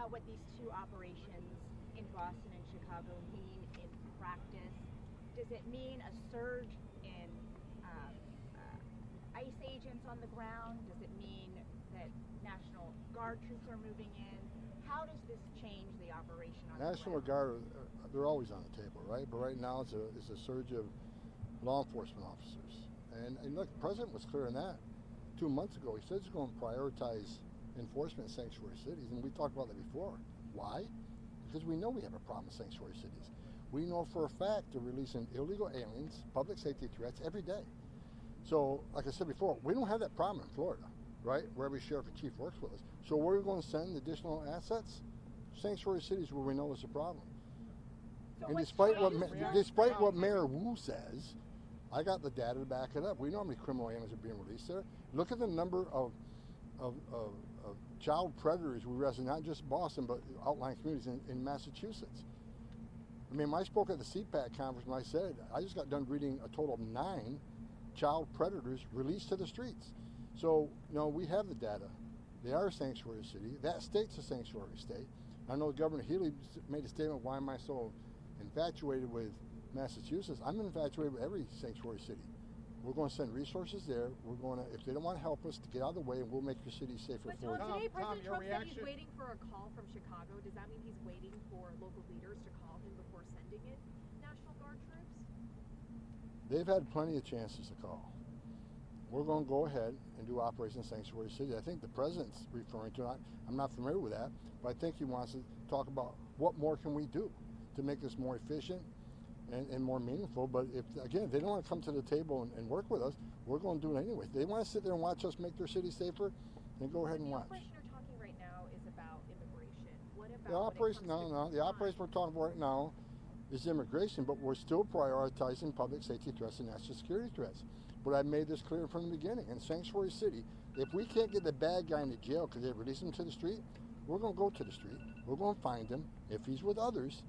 about what these two operations in Boston and Chicago mean in practice? Does it mean a surge in ICE agents on the ground? Does it mean that National Guard troops are moving in? How does this change the operation on National the ground? Guard, they're always on the table, right? But right now it's a surge of law enforcement officers. And look, the president was clear on that 2 months ago. He said he's going to prioritize enforcement in sanctuary cities, and we talked about that before. Why? Because we know we have a problem with sanctuary cities. We know for a fact they're releasing illegal aliens, public safety threats every day. So, like I said before, we don't have that problem in Florida, right? Where every sheriff and chief works with us. So where are we going to send additional assets? Sanctuary cities where we know there's a problem. So And what's despite what Mayor Wu says, I got the data to back it up. We know how many criminal aliens are being released there. Look at the number of child predators we arrested, not just Boston, but outlying communities in Massachusetts. I mean, I spoke at the CPAC conference and I said, I just got done reading a total of 9 child predators released to the streets. So, we have the data. They are a sanctuary city. That state's a sanctuary state. I know Governor Healy made a statement, why am I so infatuated with Massachusetts? I'm infatuated with every sanctuary city. We're going to send resources there. We're going to, if they don't want to help us, to get out of the way, and we'll make your city safer But for you. today, Tom, President your Trump said reaction? he's waiting for a call from Chicago. Does that mean he's waiting for local leaders to call him before sending in National Guard troops? They've had plenty of chances to call. We're going to go ahead and do Operation Sanctuary City. I think the president's referring to it. I'm not familiar with that, but I think he wants to talk about what more can we do to make this more efficient and more meaningful. But if they don't want to come to the table and work with us, we're going to do it anyway. If they want to sit there and watch us make their city safer, then go ahead and watch. The operation you're talking right now is about immigration. What about The operation, the operation we're talking about right now is immigration, but we're still prioritizing public safety threats and national security threats. But I made this clear from the beginning. In Sanctuary City, if we can't get the bad guy into jail because they release him to the street, we're going to go to the street. We're going to find him. If he's with others,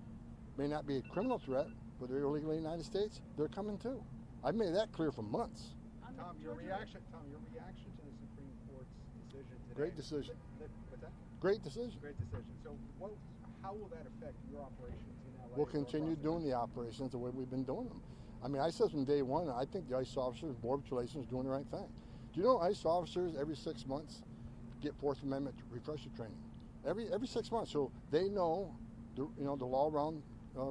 may not be a criminal threat, but they're illegally in the United States, they're coming too. I've made that clear for months. Tom, your reaction to the Supreme Court's decision today. Great decision. What's that? Great decision. Great decision. So how will that affect your operations in LA? We'll continue doing the operations the way we've been doing them. I mean, I said from day one, I think the ICE officers, Border Patrol is doing the right thing. Do you know ICE officers every 6 months get Fourth Amendment refresher training? Every 6 months, so they know the law around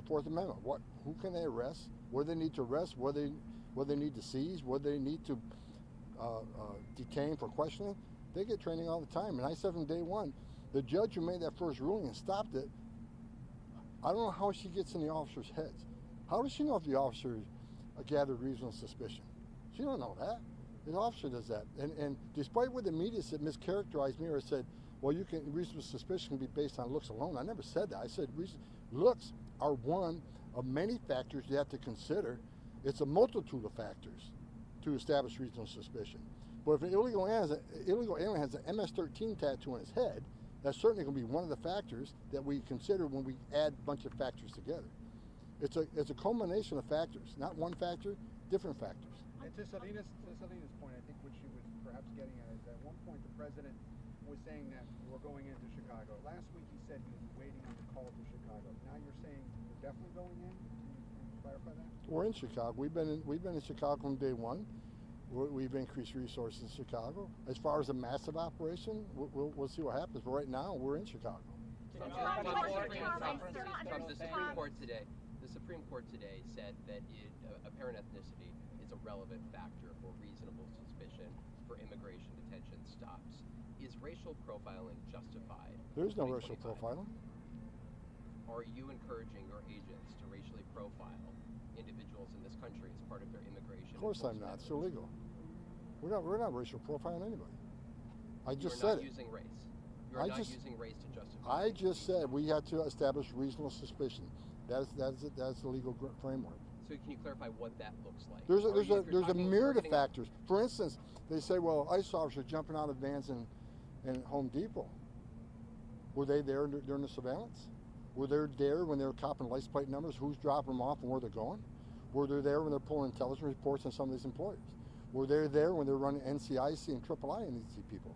Fourth Amendment. Who can they arrest? Where they need to arrest? Where they need to seize? Where they need to detain for questioning? They get training all the time. And I said from day one, the judge who made that first ruling and stopped it, I don't know how she gets in the officers' heads. How does she know if the officers gathered reasonable suspicion? She don't know that. The officer does that. And despite what the media said, mischaracterized me or said, well, reasonable suspicion can be based on looks alone. I never said that. I said looks are one of many factors you have to consider. It's a multitude of factors to establish reasonable suspicion. But if an illegal alien has an MS-13 tattoo on his head, that's certainly going to be one of the factors that we consider when we add a bunch of factors together. It's a culmination of factors, not one factor, different factors. And to Selena's point, I think what she was perhaps getting at is at one point the president was saying that we're going into Chicago. Last week he said he was waiting on the call to Chicago. Now you're saying you're definitely going in? Can you clarify that? We're in Chicago. We've been in Chicago from day one. We've increased resources in Chicago. As far as a massive operation, we'll see what happens. But right now, we're in Chicago. From the Supreme Court today, the Supreme Court today said that apparent ethnicity is a relevant factor for reasonable suspicion for immigration detention stops. Is racial profiling justified? There's no racial profiling. Are you encouraging your agents to racially profile individuals in this country as part of their immigration? Of course I'm not. It's illegal. We're not racial profiling anybody. I just said it. Using race. You're not using race to justify. I just said we had to establish reasonable suspicion. That's the legal framework. So can you clarify what that looks like? There's a myriad of factors. For instance, they say, well, ICE officers jumping out of vans in Home Depot. Were they there during the surveillance? Were they there when they were copping license plate numbers? Who's dropping them off and where they're going? Were they there when they're pulling intelligence reports on some of these employers? Were they there when they're running NCIC and III on these people?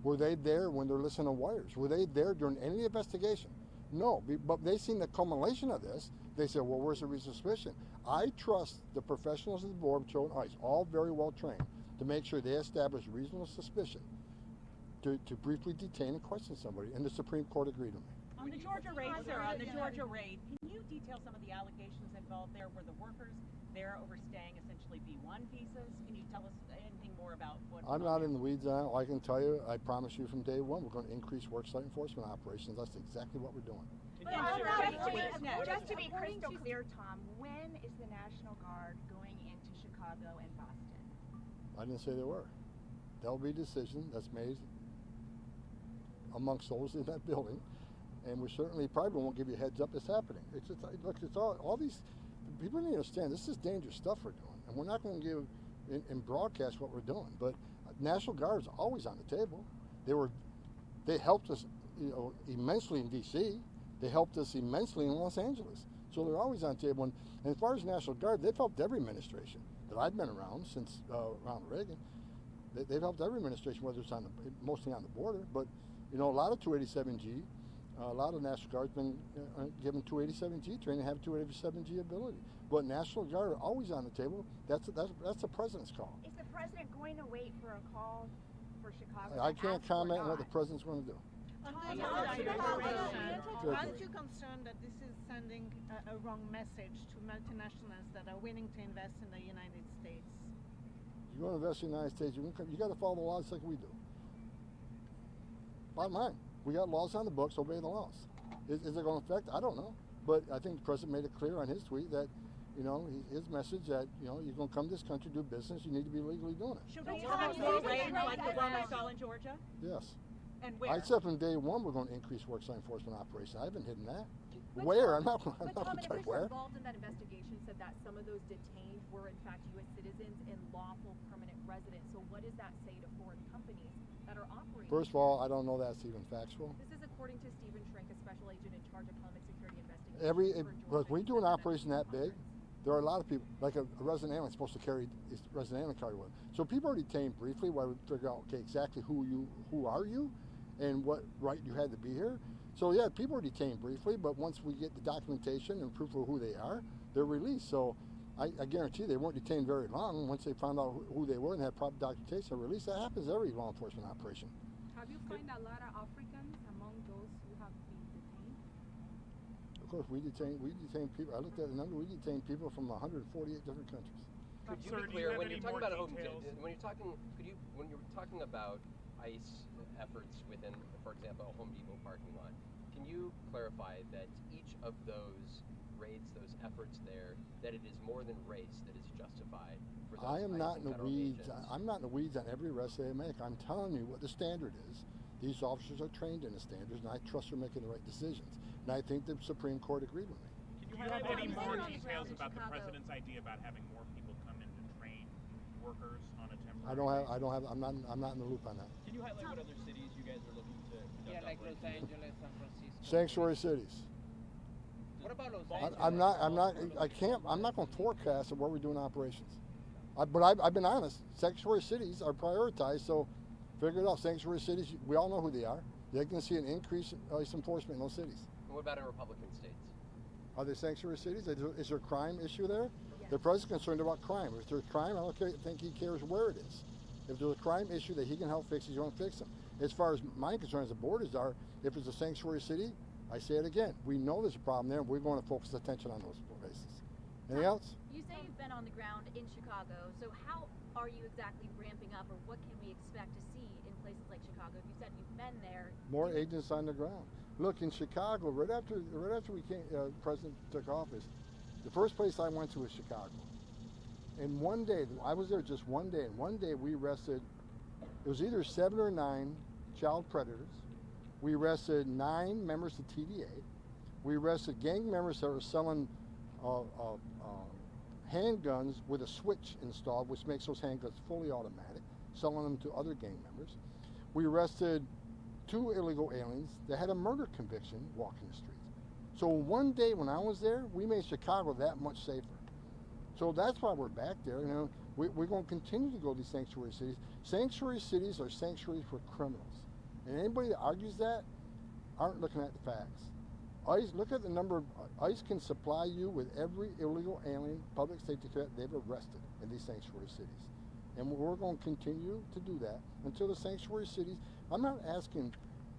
Were they there when they're listening to wires? Were they there during any investigation? No, but they seen the culmination of this. They said, well, where's the reason of suspicion? I trust the professionals of the Border Patrol and ICE, all very well trained, to make sure they establish reasonable suspicion to briefly detain and question somebody, and the Supreme Court agreed with me. On the Georgia raid, sir, on the Georgia raid, can you detail some of the allegations involved there? Were the workers there overstaying essentially B-1 visas? Can you tell us anything more about what? I'm not in the weeds on it. All I can tell you, I promise you from day one, we're going to increase worksite enforcement operations. That's exactly what we're doing. Just to be crystal clear, Tom, when is the National Guard going into Chicago and Boston? I didn't say they were. There'll be a decision that's made amongst those in that building, and we certainly probably won't give you a heads up it's happening. It's just, look, it's all these people need to understand this is dangerous stuff we're doing, and we're not going to give in broadcast what we're doing. But National Guard's always on the table. They helped us, immensely in D.C. They helped us immensely in Los Angeles. So they're always on the table. And as far as National Guard, they've helped every administration that I've been around since around Reagan. They've helped every administration, whether it's mostly on the border, but a lot of 287G, a lot of National Guard's been given 287G training, have 287G ability. But National Guard are always on the table. That's the president's call. Is the president going to wait for a call for Chicago? I can't comment on what the president's going to do. Aren't you concerned that this is sending a wrong message to multinationals that are willing to invest in the United States? You go to invest in the United States, you got to follow the laws like we do. Bottom line, we got laws on the books, obey the laws. Is it going to affect? I don't know. But I think the president made it clear on his tweet that, his message that, you're going to come to this country, do business, you need to be legally doing it. Should we have more raids like the one we saw in Georgia? Yes. And where? I said from day one we're going to increase worksite enforcement operations. I haven't hidden that. Where? I'm not going to tell you where. Involved in that investigation said that some of those detained were in fact U.S. citizens and lawful permanent residents. So what does that say to foreign companies that are operating? First of all, I don't know that's even factual. This is according to Stephen Shrink, a special agent in charge of Homeland Security investigation. Look, when you do an operation that big, there are a lot of people, like a resident alien is supposed to carry his resident alien card with. So people are detained briefly while we figure out, okay, exactly who are you, and what right you had to be here. So yeah, people are detained briefly, but once we get the documentation and proof of who they are, they're released. So I guarantee they weren't detained very long. Once they found out who they were and had proper documentation, they're released. That happens every law enforcement operation. Have you found a lot of Africans among those who have been detained? Of course, we detain people. I looked at the number. We detain people from 148 different countries. Could you be clear when you're talking about when you're talking about ICE efforts within, for example, a Home Depot parking lot? Can you clarify that each of those raids, those efforts there, that it is more than race that is justified for those I am ICE not and in the federal weeds. agents? I'm not in the weeds on every arrest they make. I'm telling you what the standard is. These officers are trained in the standards, and I trust they're making the right decisions. And I think the Supreme Court agreed with me. Can you highlight any more details about the president's idea about having more people come in to train workers on a temporary? I'm not in the loop on that. Can you highlight what other cities you guys are looking to conduct like Los operations? Angeles, San Francisco. Sanctuary cities. What about Los I'm not going to forecast of where we're doing operations. But I've been honest. Sanctuary cities are prioritized, so figure it out. Sanctuary cities, we all know who they are. They're going to see an increase in ICE enforcement in those cities. And what about in Republican states? Are they sanctuary cities? Is there a crime issue there? Yes. The president's concerned about crime. If there's crime, I don't think he cares where it is. If there's a crime issue that he can help fix, he's going to fix them. As far as my concerns, the borders are, if it's a sanctuary city, I say it again, we know there's a problem there, and we're going to focus attention on those places. Anything else? You say you've been on the ground in Chicago, so how are you exactly ramping up, or what can we expect to see in places like Chicago? You said you've been there. More agents on the ground. Look, in Chicago, right after President took office, the first place I went to was Chicago. And one day, I was there just one day, and one day we arrested, it was either 7 or 9 child predators. We arrested 9 members of TDA. We arrested gang members that were selling handguns with a switch installed, which makes those handguns fully automatic, selling them to other gang members. We arrested 2 illegal aliens that had a murder conviction walking the streets. So one day when I was there, we made Chicago that much safer. So that's why we're back there. You know, we're going to continue to go to these sanctuary cities. Sanctuary cities are sanctuaries for criminals. And anybody that argues that aren't looking at the facts. ICE, look at the number of, ICE can supply you with every illegal alien public safety threat they've arrested in these sanctuary cities. And we're going to continue to do that until the sanctuary cities, I'm not asking,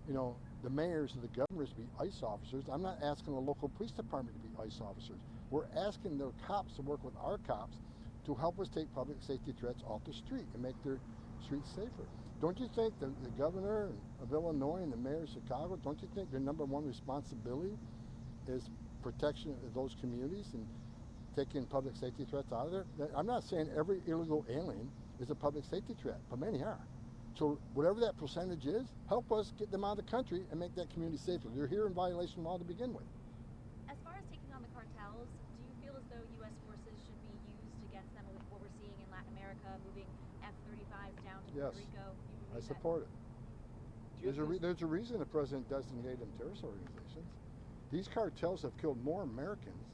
the mayors or the governors to be ICE officers. I'm not asking the local police department to be ICE officers. We're asking their cops to work with our cops to help us take public safety threats off the street and make their streets safer. Don't you think the governor of Illinois and the mayor of Chicago, don't you think their number one responsibility is protection of those communities and taking public safety threats out of there? I'm not saying every illegal alien is a public safety threat, but many are. So whatever that percentage is, help us get them out of the country and make that community safer. They're here in violation of law to begin with. As far as taking on the cartels, do you feel as though U.S. forces should be used against them with what we're seeing in Latin America, moving F-35s down to Puerto Rico? I support it. There's a reason the president designated them terrorist organizations. These cartels have killed more Americans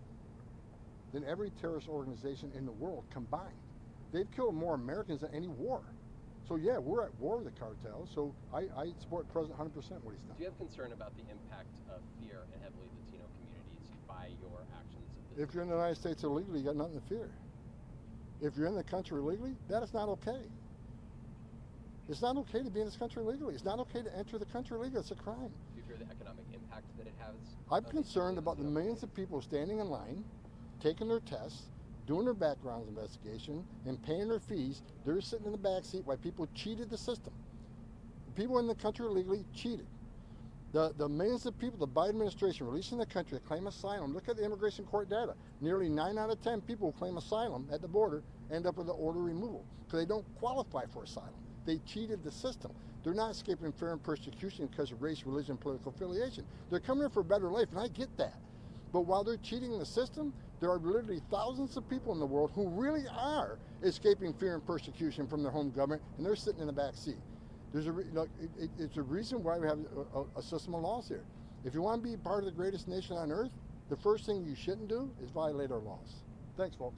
than every terrorist organization in the world combined. They've killed more Americans than any war. So yeah, we're at war with the cartels. So I support the president 100% what he's done. Do you have concern about the impact of fear in heavily Latino communities by your actions of this? If you're in the United States illegally, you got nothing to fear. If you're in the country illegally, that is not okay. It's not okay to be in this country illegally. It's not okay to enter the country illegally. It's a crime. Do you fear the economic impact that it has? I'm concerned about the millions of people standing in line, taking their tests, doing their background investigation, and paying their fees. They're sitting in the back seat while people cheated the system. The people in the country illegally cheated. The millions of people, the Biden administration releasing the country to claim asylum. Look at the immigration court data. Nearly 9 out of 10 people who claim asylum at the border end up with an order removal because they don't qualify for asylum. They cheated the system. They're not escaping fear and persecution because of race, religion, political affiliation. They're coming in for a better life, and I get that. But while they're cheating the system, there are literally thousands of people in the world who really are escaping fear and persecution from their home government, and they're sitting in the back seat. It's a reason why we have a system of laws here. If you want to be part of the greatest nation on earth, the first thing you shouldn't do is violate our laws. Thanks, folks.